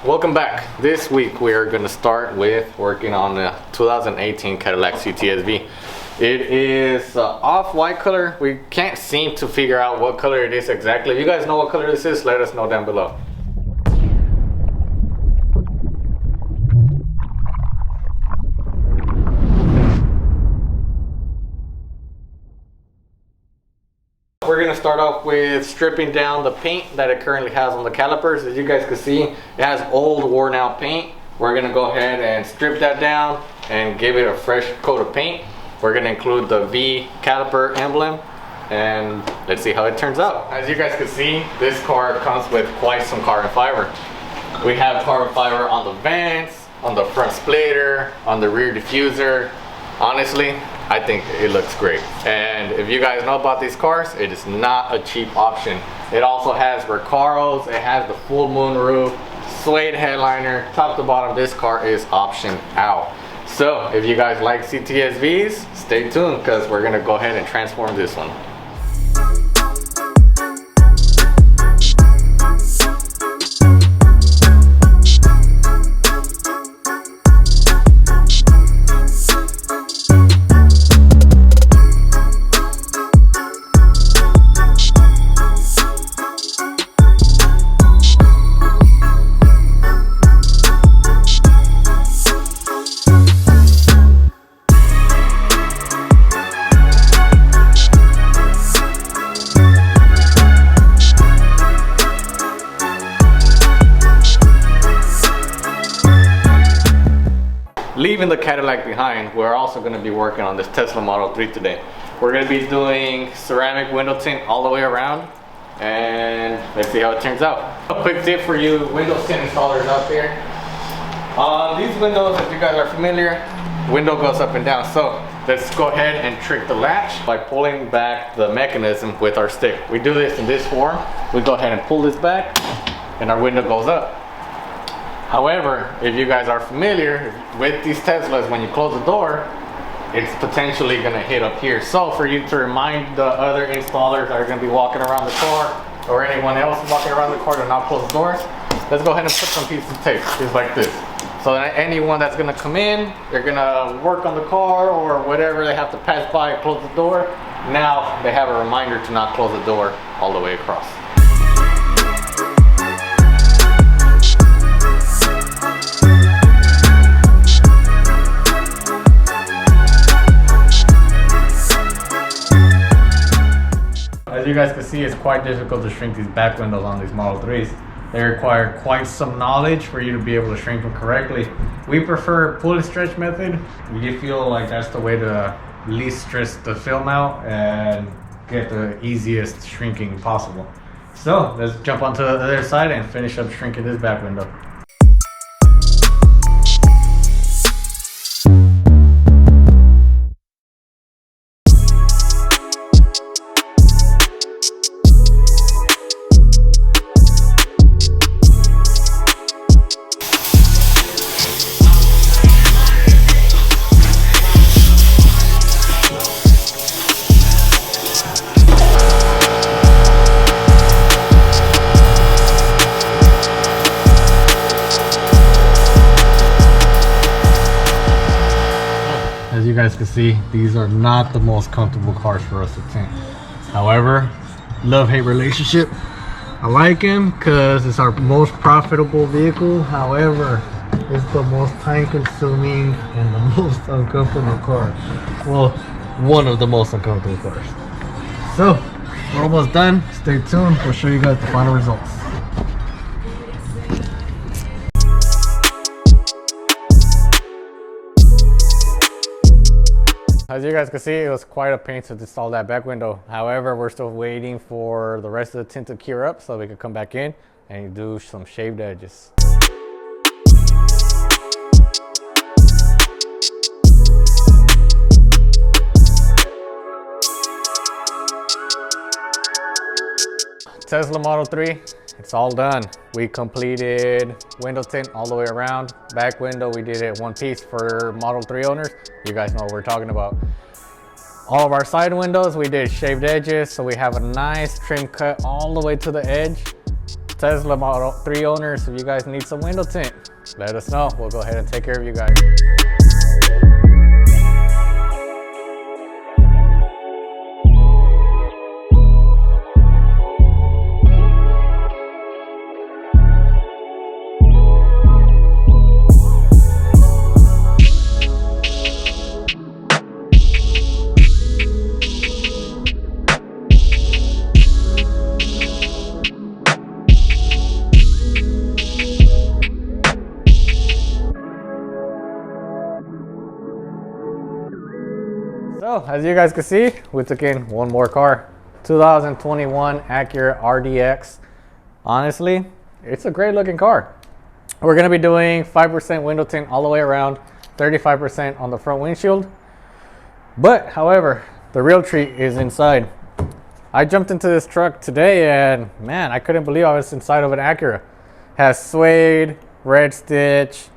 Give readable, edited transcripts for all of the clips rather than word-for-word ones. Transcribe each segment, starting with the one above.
Welcome back. This week we are going to start with working on the 2018 Cadillac CTS-V. It is off-white color. We can't seem to figure out what color it is exactly. If you guys know what color this is, let us know down below. We're going to start off with stripping down the paint that it currently has on the calipers. As you guys can see, it has old worn out paint. We're going to go ahead and strip that down and give it a fresh coat of paint. We're going to include the V caliper emblem and let's see how it turns out. As you guys can see, this car comes with quite some carbon fiber. We have carbon fiber on the vents, on the front splitter, on the rear diffuser. Honestly, I think it looks great. And if you guys know about these cars, it is not a cheap option. It also has Recaros, it has the full moon roof, suede headliner, top to bottom. This car is option out. So if you guys like CTS-Vs, stay tuned because we're gonna go ahead and transform this one. Leaving the Cadillac behind, we're also going to be working on this Tesla Model 3 today. We're going to be doing ceramic window tint all the way around, and let's see how it turns out. A quick tip for you window tint installers out there. On these windows, if you guys are familiar, window goes up and down. So let's go ahead and trick the latch by pulling back the mechanism with our stick. We do this in this form. We go ahead and pull this back and our window goes up. However, if you guys are familiar with these Teslas, when you close the door, it's potentially going to hit up here. So for you to remind the other installers that are going to be walking around the car, or anyone else walking around the car to not close the doors, let's go ahead and put some pieces of tape, just like this. So that anyone that's going to come in, they're going to work on the car or whatever, they have to pass by and close the door. Now they have a reminder to not close the door all the way across. As you guys can see, it's quite difficult to shrink these back windows on these Model 3s. They require quite some knowledge for you to be able to shrink them correctly. We prefer pull and stretch method. We feel like that's the way to least stress the film out and get the easiest shrinking possible. So let's jump onto the other side and finish up shrinking this back window. As you guys can see, these are not the most comfortable cars for us to tint. However, love-hate relationship. I like them because it's our most profitable vehicle. However, it's the most time-consuming and the most uncomfortable car. Well, one of the most uncomfortable cars. So, we're almost done. Stay tuned. We'll show you guys the final results. As you guys can see, it was quite a pain to install that back window. However, we're still waiting for the rest of the tint to cure up so we can come back in and do some shaved edges. Tesla Model 3, it's all done. We completed window tint all the way around. Back window, we did it one piece for Model 3 owners. You guys know what we're talking about. All of our side windows, we did shaved edges, so we have a nice trim cut all the way to the edge. Tesla Model 3 owners, if you guys need some window tint, let us know. We'll go ahead and take care of you guys. So, as you guys can see, we took in one more car. 2021 Acura RDX. Honestly, it's a great looking car. We're going to be doing 5% window tint all the way around, 35% on the front windshield. But, however, the real treat is inside. I jumped into this truck today and, man, I couldn't believe I was inside of an Acura. Has suede, red stitch,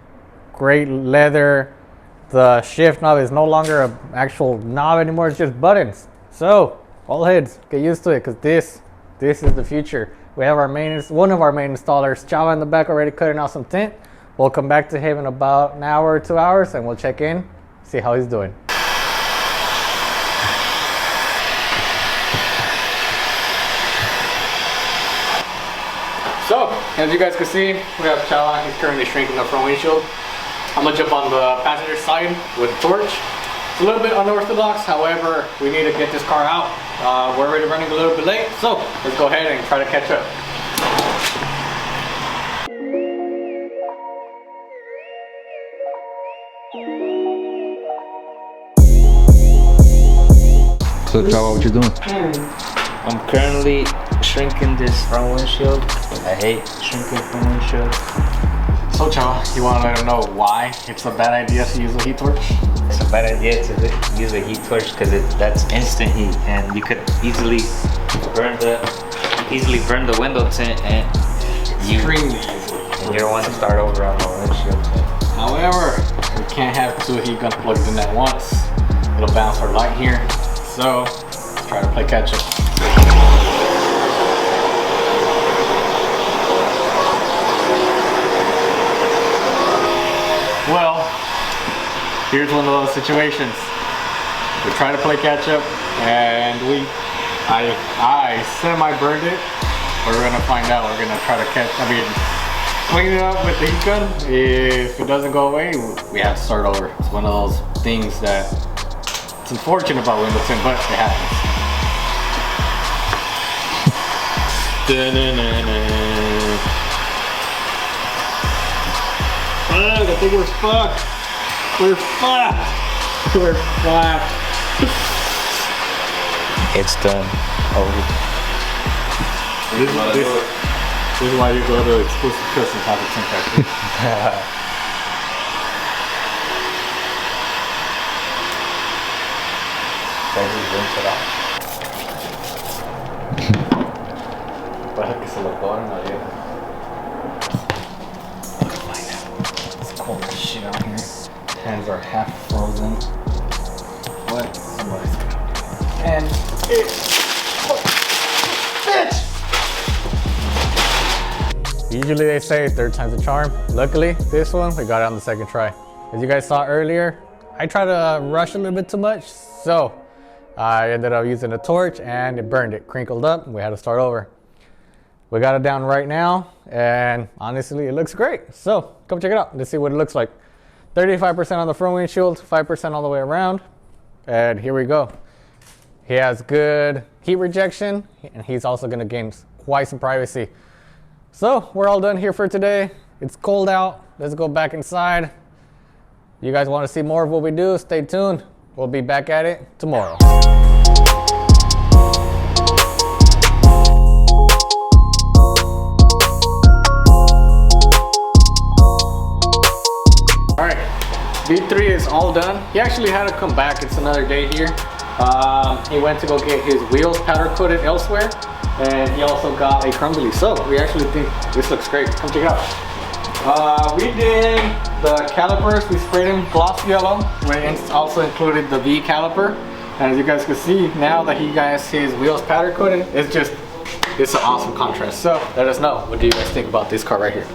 great leather. The shift knob is no longer an actual knob anymore, it's just buttons. So, all heads, get used to it, because this is the future. We have one of our main installers, Chava, in the back already cutting out some tint. We'll come back to him in about an hour or 2 hours and we'll check in, see how he's doing. So, as you guys can see, we have Chava. He's currently shrinking the front windshield. I'm gonna jump on the passenger side with a torch. It's a little bit unorthodox, however, we need to get this car out. We're already running a little bit late, so let's go ahead and try to catch up. So Chava, what you doing? I'm currently shrinking this front windshield. I hate shrinking front windshield. So Chava, you want to let them know why it's a bad idea to use a heat torch? It's a bad idea to use a heat torch because that's instant heat, and you could easily burn the window tint, and you don't want to start over on the windshield tint. However, we can't have two heat guns plugged in at once. It'll bounce our light here. So let's try to play catch up. Well, here's one of those situations. We try to play catch up, and I semi-burned it. We're gonna find out. We're gonna try to clean it up with the heat gun. If it doesn't go away, we have to start over. It's one of those things that it's unfortunate about window tint, but it happens. I think we're fucked. We're fucked. We're fucked. it's done. This is why you go to exclusive custom type of tint factory. Para que se lo cobren a Dios. It's cold as shit out here. Hands are half frozen. What? Somebody's gonna do. And bitch! Usually they say third time's a charm. Luckily, this one, we got it on the second try. As you guys saw earlier, I tried to rush a little bit too much, so I ended up using a torch and it burned it, crinkled up, and we had to start over. We got it down right now, and honestly, it looks great. So come check it out. Let's see what it looks like. 35% on the front windshield, 5% all the way around. And here we go. He has good heat rejection, and he's also gonna gain quite some privacy. So we're all done here for today. It's cold out. Let's go back inside. You guys wanna see more of what we do? Stay tuned. We'll be back at it tomorrow. V3 is all done. He actually had to come back. It's another day here. He went to go get his wheels powder coated elsewhere, and he also got a crumbly. So we actually think this looks great. Come check it out. We did the calipers. We sprayed them gloss yellow. We also included the V caliper. And as you guys can see, now that he has his wheels powder coated, it's just it's an awesome contrast. So let us know, what do you guys think about this car right here?